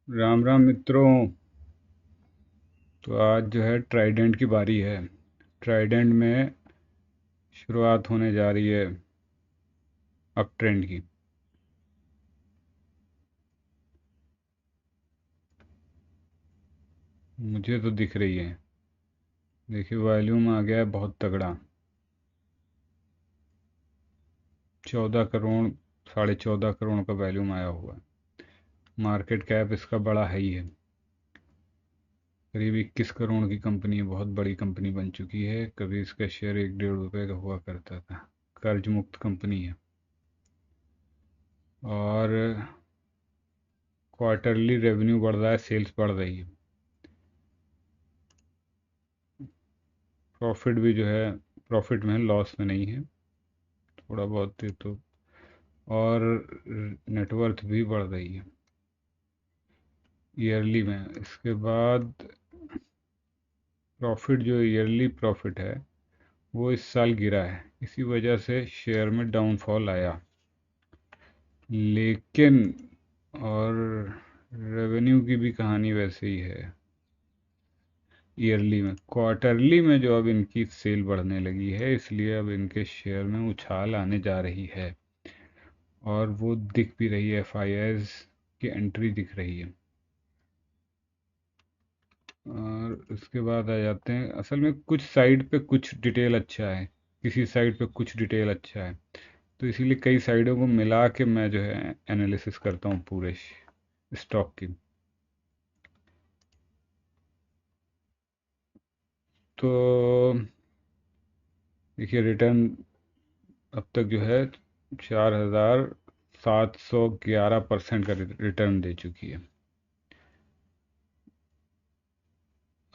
राम राम मित्रों। तो आज जो है ट्राइडेंट की बारी है। ट्राइडेंट में शुरुआत होने जा रही है अप ट्रेंड की। मुझे तो दिख रही है। देखिए वॉल्यूम आ गया है बहुत तगड़ा। 14 करोड़, 14.5 करोड़ का वॉल्यूम आया हुआ है। मार्केट कैप इसका बड़ा है ही है। करीब 21 करोड़ की कंपनी है, बहुत बड़ी कंपनी बन चुकी है। कभी इसका शेयर 1-1.5 रुपए का हुआ करता था। कर्ज मुक्त कंपनी है। और क्वार्टरली रेवेन्यू बढ़ रहा है, सेल्स बढ़ रही है। प्रॉफिट भी जो है, प्रॉफिट में है, लॉस में नहीं है। थोड़ा बहुत ही तो। और नेटवर्थ भी बढ़ रही है ईयरली में। इसके बाद प्रॉफिट, जो ईयरली प्रॉफिट है वो इस साल गिरा है, इसी वजह से शेयर में डाउनफॉल आया। लेकिन और रेवेन्यू की भी कहानी वैसे ही है। ईयरली में, क्वार्टरली में जो अब इनकी सेल बढ़ने लगी है, इसलिए अब इनके शेयर में उछाल आने जा रही है। और वो दिख भी रही है, एफआईआईज की एंट्री दिख रही है। और उसके बाद आ जाते हैं, असल में कुछ साइड पे कुछ डिटेल अच्छा है, किसी साइड पे कुछ डिटेल अच्छा है। तो इसीलिए कई साइडों को मिला के मैं जो है एनालिसिस करता हूँ पूरे स्टॉक की। तो देखिए रिटर्न अब तक जो है 4,711% का रिटर्न दे चुकी है।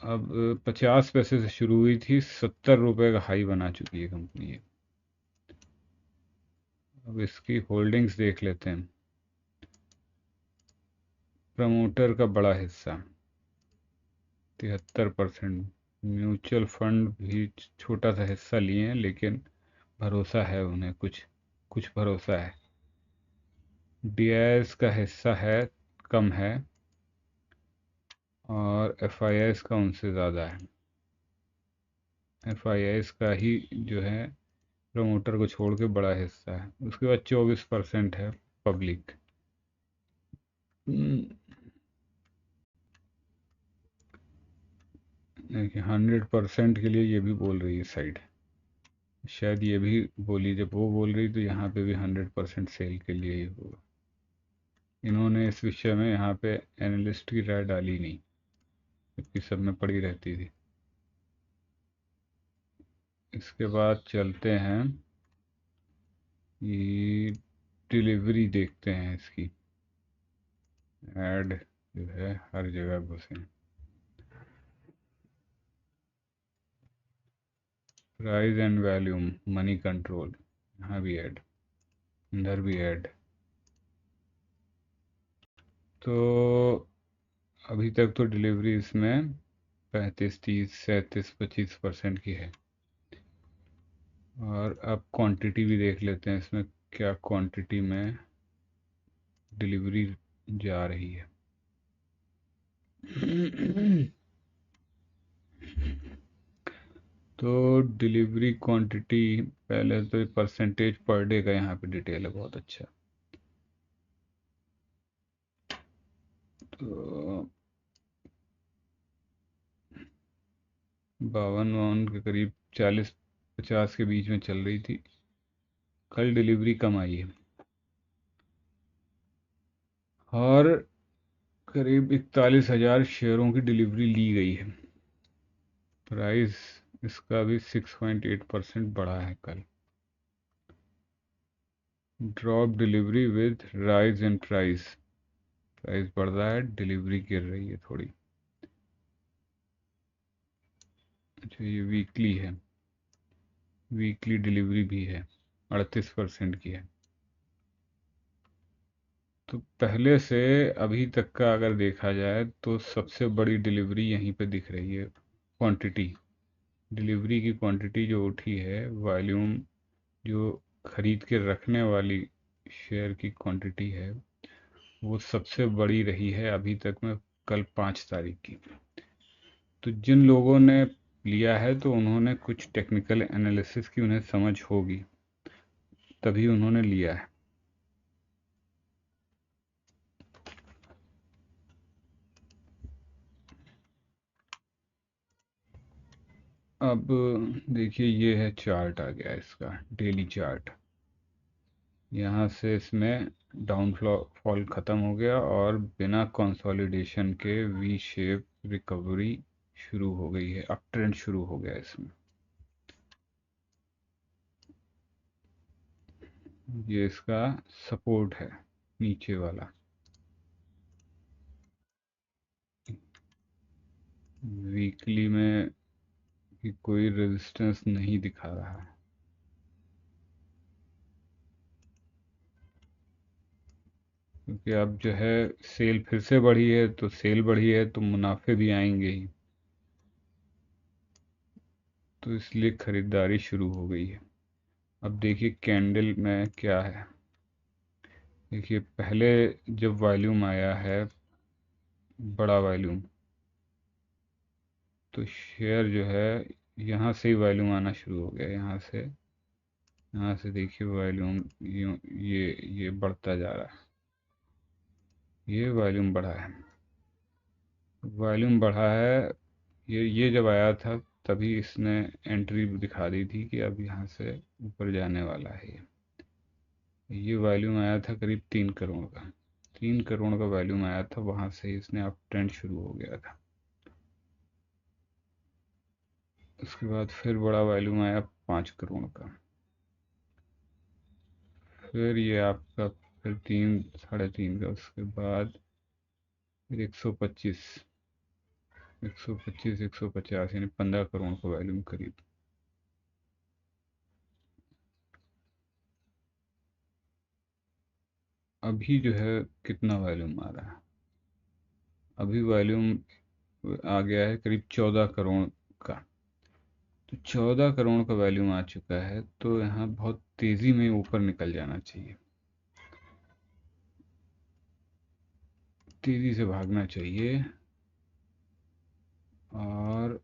अब 50 पैसे से शुरू हुई थी, 70 रुपये का हाई बना चुकी है कंपनी है। अब इसकी होल्डिंग्स देख लेते हैं। प्रमोटर का बड़ा हिस्सा 73%। म्यूचुअल फंड भी छोटा सा हिस्सा लिए हैं, लेकिन भरोसा है उन्हें, कुछ कुछ भरोसा है। डीआईएस का हिस्सा है, कम है। और एफआईआईएस का उनसे ज़्यादा है। एफआईआईएस का ही जो है प्रमोटर को छोड़ के बड़ा हिस्सा है। उसके बाद 24% है पब्लिक। देखिए 100% के लिए ये भी बोल रही है साइड। शायद ये भी बोली, जब वो बोल रही तो यहाँ पे भी 100% सेल के लिए ही होगा। इन्होंने इस विषय में यहाँ पे एनालिस्ट की राय डाली नहीं, जबकि सब में पड़ी रहती थी। इसके बाद चलते हैं, ये डिलीवरी देखते हैं इसकी। ऐड जो है हर जगह घुसे। Price and volume, money control, यहाँ भी ऐड, इधर भी ऐड। तो अभी तक तो डिलीवरी इसमें 35, 30, 37, 25% की है। और अब क्वांटिटी भी देख लेते हैं इसमें, क्या क्वांटिटी में डिलीवरी जा रही है। तो डिलीवरी क्वांटिटी, पहले तो परसेंटेज पर डे का यहाँ पे डिटेल है, बहुत अच्छा। तो 52 के करीब, 40-50 के बीच में चल रही थी। कल डिलीवरी कम आई है। और करीब 41,000 शेयरों की डिलीवरी ली गई है। प्राइस इसका भी 6.8% बढ़ा है कल। Drop delivery with rise in price. Price बढ़ रहा है, डिलीवरी गिर रही है थोड़ी। अच्छा, ये वीकली है। वीकली डिलीवरी भी है, 38% की है। तो पहले से अभी तक का अगर देखा जाए तो सबसे बड़ी डिलीवरी यहीं पे दिख रही है। क्वांटिटी, डिलीवरी की क्वांटिटी जो उठी है, वॉल्यूम, जो खरीद के रखने वाली शेयर की क्वांटिटी है, वो सबसे बड़ी रही है अभी तक में, कल 5 तारीख की। तो जिन लोगों ने लिया है तो उन्होंने कुछ टेक्निकल एनालिसिस की उन्हें समझ होगी, तभी उन्होंने लिया है। अब देखिए, ये है चार्ट आ गया इसका, डेली चार्ट। यहाँ से इसमें डाउन फॉल ख़त्म हो गया और बिना कंसोलिडेशन के वी शेप रिकवरी शुरू हो गई है, अप ट्रेंड शुरू हो गया इसमें। ये इसका सपोर्ट है नीचे वाला, वीकली में भी कोई रेजिस्टेंस नहीं दिखा रहा है, क्योंकि अब जो है सेल फिर से बढ़ी है, तो सेल बढ़ी है तो मुनाफे भी आएंगे ही, तो इसलिए खरीदारी शुरू हो गई है। अब देखिए कैंडल में क्या है। देखिए पहले जब वॉल्यूम आया है, बड़ा वॉल्यूम, तो शेयर जो है यहाँ से ही वॉल्यूम आना शुरू हो गया, यहाँ से देखिए वॉल्यूम ये बढ़ता जा रहा है, ये वॉल्यूम बढ़ा है, वॉल्यूम बढ़ा है। ये जब आया था तभी इसने एंट्री दिखा दी थी कि अब यहाँ से ऊपर जाने वाला है। ये वॉल्यूम आया था करीब 3 करोड़ का, 3 करोड़ का वॉल्यूम आया था, वहाँ से ही इसने अप ट्रेंड शुरू हो गया था। उसके बाद फिर बड़ा वॉल्यूम आया 5 करोड़ का, फिर ये आपका फिर 3 साढ़े 3 का, उसके बाद फिर 125, 125, 150, यानी 15 करोड़ का वॉल्यूम करीब। अभी जो है कितना वॉल्यूम आ रहा है, अभी वॉल्यूम आ गया है करीब 14 करोड़ का। तो 14 करोड़ का वॉल्यूम आ चुका है, तो यहाँ बहुत तेज़ी में ऊपर निकल जाना चाहिए, तेज़ी से भागना चाहिए। और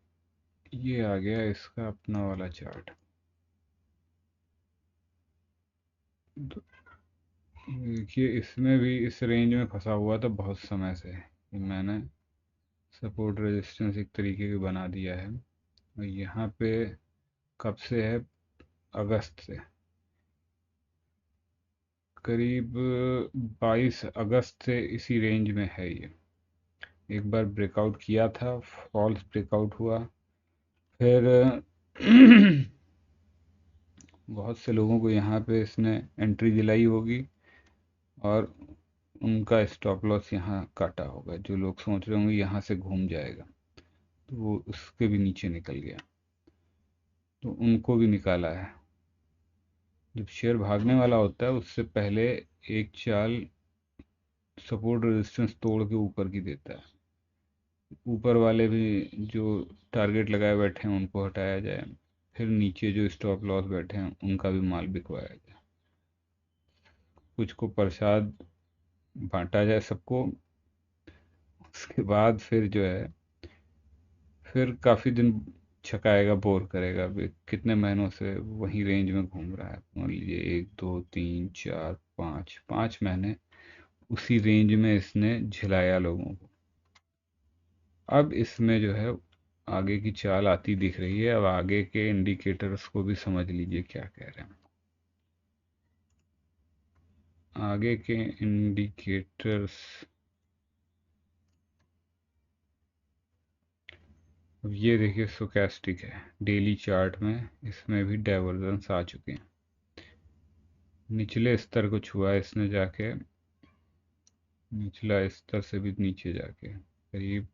ये आ गया इसका अपना वाला चार्ट। तो देखिए इसमें भी इस रेंज में फंसा हुआ था बहुत समय से, मैंने सपोर्ट रेजिस्टेंस एक तरीके की बना दिया है। और यहाँ पे कब से है, अगस्त से, करीब 22 अगस्त से इसी रेंज में है ये। एक बार ब्रेकआउट किया था, फॉल्स ब्रेकआउट हुआ, फिर बहुत से लोगों को यहाँ पे इसने एंट्री दिलाई होगी और उनका स्टॉप लॉस यहाँ काटा होगा। जो लोग सोच रहे होंगे यहाँ से घूम जाएगा, तो वो उसके भी नीचे निकल गया, तो उनको भी निकाला है। जब शेयर भागने वाला होता है उससे पहले एक चाल सपोर्ट रेजिस्टेंस तोड़ के ऊपर की देता है, ऊपर वाले भी जो टारगेट लगाए बैठे हैं उनको हटाया जाए, फिर नीचे जो स्टॉप लॉस बैठे हैं उनका भी माल बिकवाया जाए, कुछ को प्रसाद बांटा जाए सबको। उसके बाद फिर जो है, फिर काफ़ी दिन छकाएगा, बोर करेगा। अभी कितने महीनों से वही रेंज में घूम रहा है, मान लीजिए 1 2 3 4 5 5 महीने उसी रेंज में इसने झिलाया लोगों को। अब इसमें जो है आगे की चाल आती दिख रही है। अब आगे के इंडिकेटर्स को भी समझ लीजिए क्या कह रहे हैं। आगे के इंडिकेटर्स, अब ये देखिए स्टोचैस्टिक है, डेली चार्ट में इसमें भी डाइवर्जेंस आ चुके हैं। निचले स्तर को छुआ इसने जाके, निचला स्तर से भी नीचे जाके करीब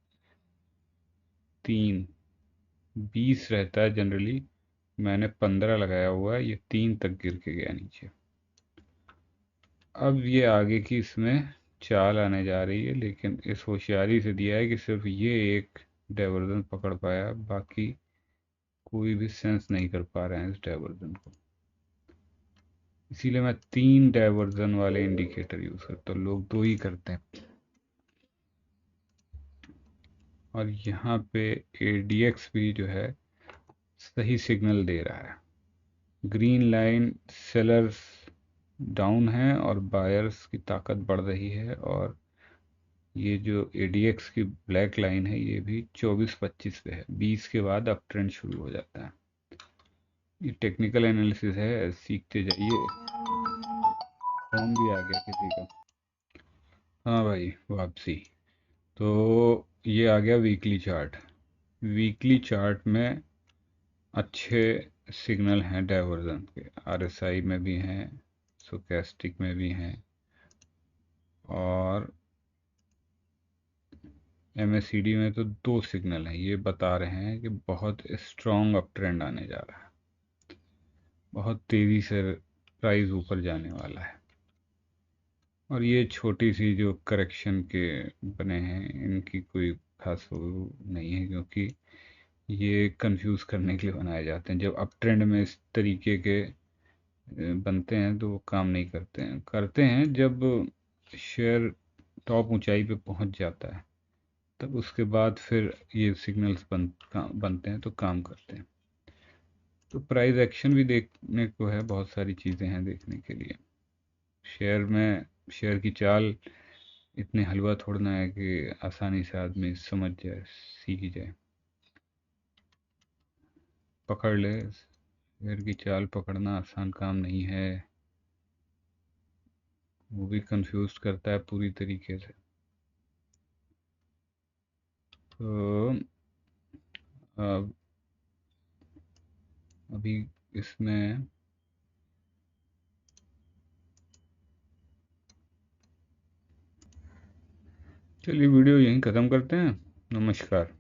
3, 20 रहता है जनरली, मैंने 15 लगाया हुआ है, ये 3 तक गिर के गया नीचे। अब ये आगे की इसमें चाल आने जा रही है, लेकिन इस होशियारी से दिया है कि सिर्फ ये एक डाइवर्जन पकड़ पाया, बाकी कोई भी सेंस नहीं कर पा रहे हैं इस डाइवर्जन को। इसीलिए मैं 3 डायवर्जन वाले इंडिकेटर यूज करता हूँ, लोग 2 ही करते हैं। और यहाँ पे ADX भी जो है सही सिग्नल दे रहा है। ग्रीन लाइन सेलर्स डाउन है और बायर्स की ताकत बढ़ रही है, और ये जो ADX की ब्लैक लाइन है ये भी 24-25 पे है। 20 के बाद अप ट्रेंड शुरू हो जाता है। ये टेक्निकल एनालिसिस है, सीखते जाइए। फोन भी आ गया किसी का। हाँ भाई, वापसी। तो ये आ गया वीकली चार्ट। वीकली चार्ट में अच्छे सिग्नल हैं डाइवर्जन के, RSI में भी हैं, स्टोचैस्टिक में भी हैं, और MACD में तो 2 सिग्नल हैं। ये बता रहे हैं कि बहुत स्ट्रॉन्ग अप ट्रेंड आने जा रहा है, बहुत तेज़ी से प्राइस ऊपर जाने वाला है। और ये छोटी सी जो करेक्शन के बने हैं, इनकी कोई खास वो नहीं है, क्योंकि ये कंफ्यूज करने के लिए बनाए जाते हैं। जब अप ट्रेंड में इस तरीके के बनते हैं तो वो काम नहीं करते हैं। करते हैं जब शेयर टॉप ऊंचाई पे पहुंच जाता है, तब उसके बाद फिर ये सिग्नल्स बनते हैं तो काम करते हैं। तो प्राइस एक्शन भी देखने को है, बहुत सारी चीज़ें हैं देखने के लिए। शेयर की चाल इतने हलवा थोड़ना है कि आसानी से आदमी समझ जाए, सीख जाए। पकड़ ले, शेयर की चाल पकड़ना आसान काम नहीं है, वो भी कंफ्यूज करता है पूरी तरीके से। तो अब अभी इसमें चलिए वीडियो यहीं ख़त्म करते हैं। नमस्कार।